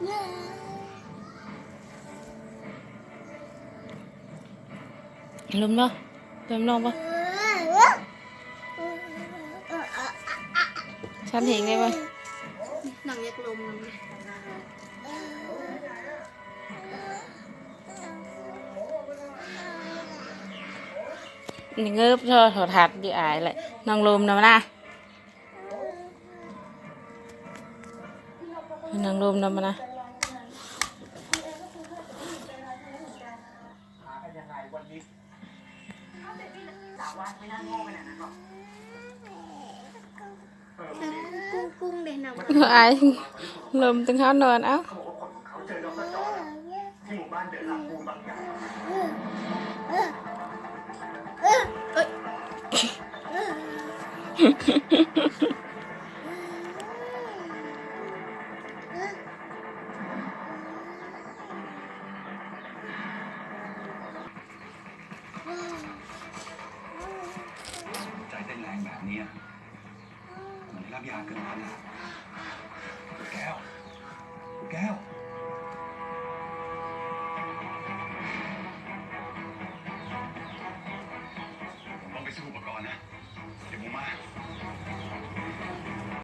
ลมเนาะเติมลองปะฉันเห็นไงปะหนังยักลมนี่เงือบเธอถอดถัดอยู่อายเลยนางลมนะมันนะนางลมนะมันนะกุ้งเด่นหนังอายลมตึงเขานอนเอ้าที่หมู่บ้านเดินหลังปูนบางอย่างใจเต้นแรงแบบนี้เหมือนได้รับยาเกินขนาดแก้วแก้วผมต้องไปซื้ออุปกรณ์นะเดี๋ยวผมมา